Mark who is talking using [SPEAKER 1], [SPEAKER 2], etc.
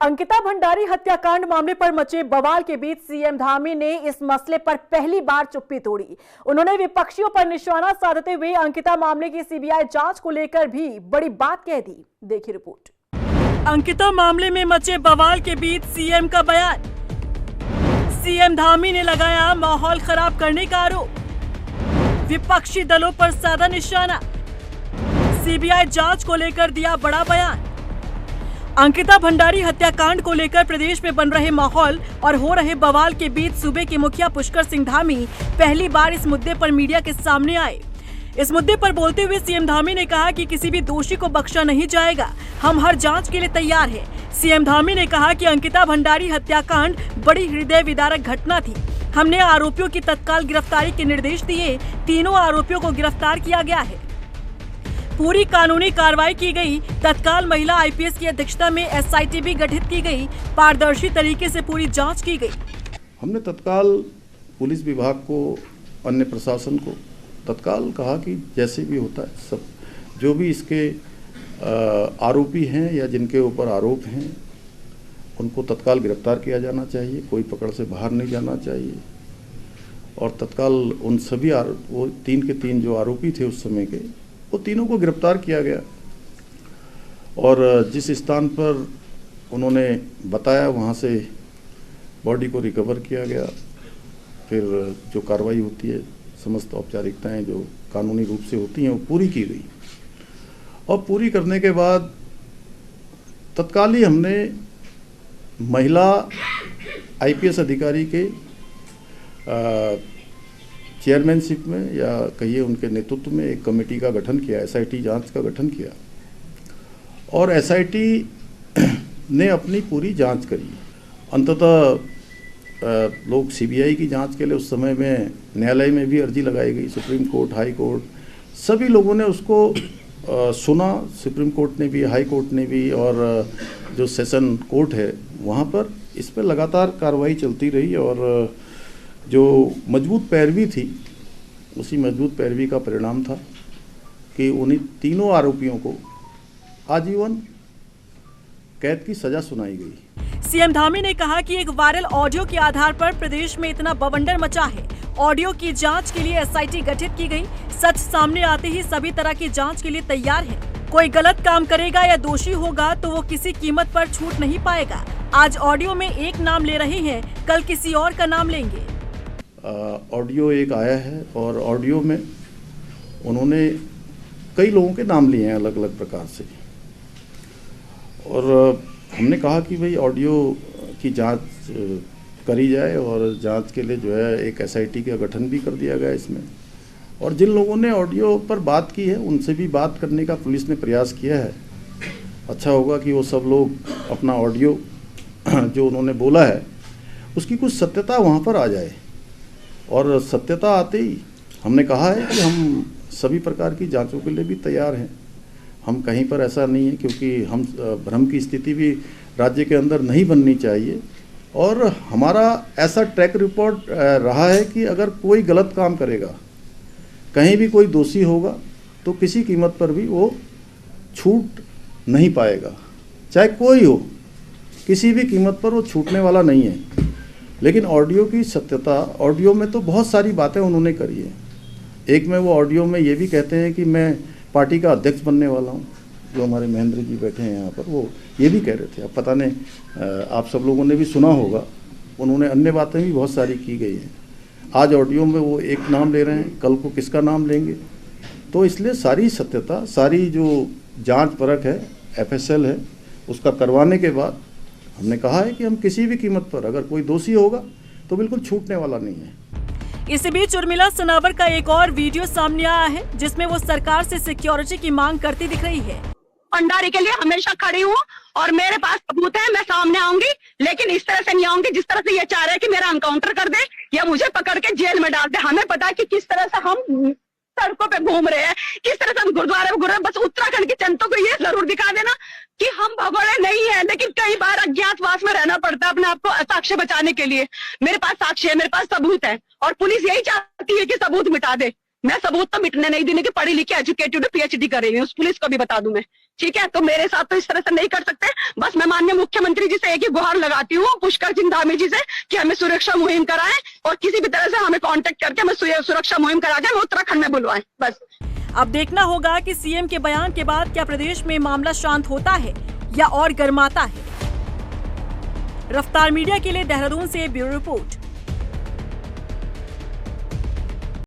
[SPEAKER 1] अंकिता भंडारी हत्याकांड मामले पर मचे बवाल के बीच सीएम धामी ने इस मसले पर पहली बार चुप्पी तोड़ी। उन्होंने विपक्षियों पर निशाना साधते हुए अंकिता मामले की सीबीआई जांच को लेकर भी बड़ी बात कह दी। देखिए रिपोर्ट। अंकिता मामले में मचे बवाल के बीच सीएम का बयान। सीएम धामी ने लगाया माहौल खराब करने का आरोप। विपक्षी दलों पर साधा निशाना। सीबीआई जांच को लेकर दिया बड़ा बयान। अंकिता भंडारी हत्याकांड को लेकर प्रदेश में बन रहे माहौल और हो रहे बवाल के बीच सूबे के मुखिया पुष्कर सिंह धामी पहली बार इस मुद्दे पर मीडिया के सामने आए। इस मुद्दे पर बोलते हुए सीएम धामी ने कहा कि किसी भी दोषी को बख्शा नहीं जाएगा, हम हर जांच के लिए तैयार हैं। सीएम धामी ने कहा कि अंकिता भंडारी हत्याकांड बड़ी हृदय विदारक घटना थी। हमने आरोपियों की तत्काल गिरफ्तारी के निर्देश दिए। तीनों आरोपियों को गिरफ्तार किया गया है। पूरी कानूनी कार्रवाई की गई। तत्काल महिला आईपीएस की अध्यक्षता में एसआईटी भी गठित की गई। पारदर्शी तरीके से पूरी जांच की गई।
[SPEAKER 2] हमने तत्काल पुलिस विभाग को, अन्य प्रशासन को तत्काल कहा कि जैसे भी होता है सब जो भी इसके आरोपी हैं या जिनके ऊपर आरोप हैं उनको तत्काल गिरफ्तार किया जाना चाहिए। कोई पकड़ से बाहर नहीं जाना चाहिए। और तत्काल उन सभी वो 3 के 3 जो आरोपी थे उस समय के, वो तीनों को गिरफ्तार किया गया। और जिस स्थान पर उन्होंने बताया वहाँ से बॉडी को रिकवर किया गया। फिर जो कार्रवाई होती है, समस्त औपचारिकताएं जो कानूनी रूप से होती हैं वो पूरी की गई। और पूरी करने के बाद तत्काल ही हमने महिला आईपीएस अधिकारी के चेयरमैनशिप में या कहिए उनके नेतृत्व में एक कमेटी का गठन किया, एसआईटी जांच का गठन किया। और एसआईटी ने अपनी पूरी जांच करी। अंततः लोग सीबीआई की जांच के लिए उस समय में न्यायालय में भी अर्जी लगाई गई। सुप्रीम कोर्ट, हाई कोर्ट, सभी लोगों ने उसको सुना। सुप्रीम कोर्ट ने भी, हाई कोर्ट ने भी, और जो सेशन कोर्ट है वहाँ पर इस पर लगातार कार्रवाई चलती रही। और जो मजबूत पैरवी थी, उसी मजबूत पैरवी का परिणाम था कि उन्हीं तीनों आरोपियों को आजीवन कैद की सजा सुनाई गई।
[SPEAKER 1] सीएम धामी ने कहा कि एक वायरल ऑडियो के आधार पर प्रदेश में इतना बवंडर मचा है। ऑडियो की जांच के लिए एसआईटी गठित की गई। सच सामने आते ही सभी तरह की जांच के लिए तैयार है। कोई गलत काम करेगा या दोषी होगा तो वो किसी कीमत पर छूट नहीं पाएगा। आज ऑडियो में एक नाम ले रहे हैं, कल किसी और का नाम लेंगे।
[SPEAKER 2] ऑडियो एक आया है और ऑडियो में उन्होंने कई लोगों के नाम लिए हैं अलग अलग प्रकार से। और हमने कहा कि भाई ऑडियो की जांच करी जाए और जांच के लिए जो है एक एसआईटी का गठन भी कर दिया गया इसमें। और जिन लोगों ने ऑडियो पर बात की है उनसे भी बात करने का पुलिस ने प्रयास किया है। अच्छा होगा कि वो सब लोग अपना ऑडियो जो उन्होंने बोला है उसकी कुछ सत्यता वहाँ पर आ जाए। और सत्यता आते ही हमने कहा है कि हम सभी प्रकार की जांचों के लिए भी तैयार हैं। हम कहीं पर ऐसा नहीं है, क्योंकि हम भ्रम की स्थिति भी राज्य के अंदर नहीं बननी चाहिए। और हमारा ऐसा ट्रैक रिकॉर्ड रहा है कि अगर कोई गलत काम करेगा, कहीं भी कोई दोषी होगा तो किसी कीमत पर भी वो छूट नहीं पाएगा, चाहे कोई हो, किसी भी कीमत पर वो छूटने वाला नहीं है। लेकिन ऑडियो की सत्यता, ऑडियो में तो बहुत सारी बातें उन्होंने करी है। एक में वो ऑडियो में ये भी कहते हैं कि मैं पार्टी का अध्यक्ष बनने वाला हूँ। जो हमारे महेंद्र जी बैठे हैं यहाँ पर, वो ये भी कह रहे थे। अब पता नहीं, आप सब लोगों ने भी सुना होगा, उन्होंने अन्य बातें भी बहुत सारी की गई हैं। आज ऑडियो में वो एक नाम ले रहे हैं, कल को किसका नाम लेंगे। तो इसलिए सारी सत्यता, सारी जो जांच परख है, एफएसएल है, उसका करवाने के बाद हमने कहा है कि हम किसी भी कीमत पर अगर कोई दोषी होगा तो बिल्कुल छूटने वाला नहीं है।
[SPEAKER 1] इसी बीच उर्मिला सनावर का एक और वीडियो सामने आया है जिसमें वो सरकार से सिक्योरिटी की मांग करती दिख रही है।
[SPEAKER 3] भंडारी के लिए हमेशा खड़ी हूँ और मेरे पास सबूत है, मैं सामने आऊंगी, लेकिन इस तरह से नहीं आऊंगी जिस तरह से ये चाह रहे हैं कि मेरा एनकाउंटर कर दे या मुझे पकड़ के जेल में डाल दे। हमें पता है कि किस तरह से हम सड़कों पे घूम रहे हैं, किस तरह से हम गुरुद्वारे में घूम रहे हैं। बस उत्तराखंड की जनता को ये जरूर दिखा देना कि हम भगोड़े नहीं है, लेकिन कई बार अज्ञातवास में रहना पड़ता है अपने आप को साक्ष्य बचाने के लिए। मेरे पास साक्ष्य है, मेरे पास सबूत है और पुलिस यही चाहती है कि सबूत मिटा दे। मैं सबूत तो मिटने नहीं देने की, पढ़ी लिखी एजुकेटेड PhD कर रही हूँ, उस पुलिस को भी बता दूं मैं, ठीक है। तो मेरे साथ तो इस तरह से नहीं कर सकते। बस मैं माननीय मुख्यमंत्री जी से एक ही गुहार लगाती हूँ, पुष्कर सिंह धामी जी से, कि हमें सुरक्षा मुहिम कराएं और किसी भी तरह से हमें कांटेक्ट करके हमें सुरक्षा मुहिम करा के उत्तराखंड में बुलवाएं, बस।
[SPEAKER 1] अब देखना होगा कि सीएम के बयान के बाद क्या प्रदेश में मामला शांत होता है या और गर्माता है। रफ्तार मीडिया के लिए देहरादून से ब्यूरो रिपोर्ट।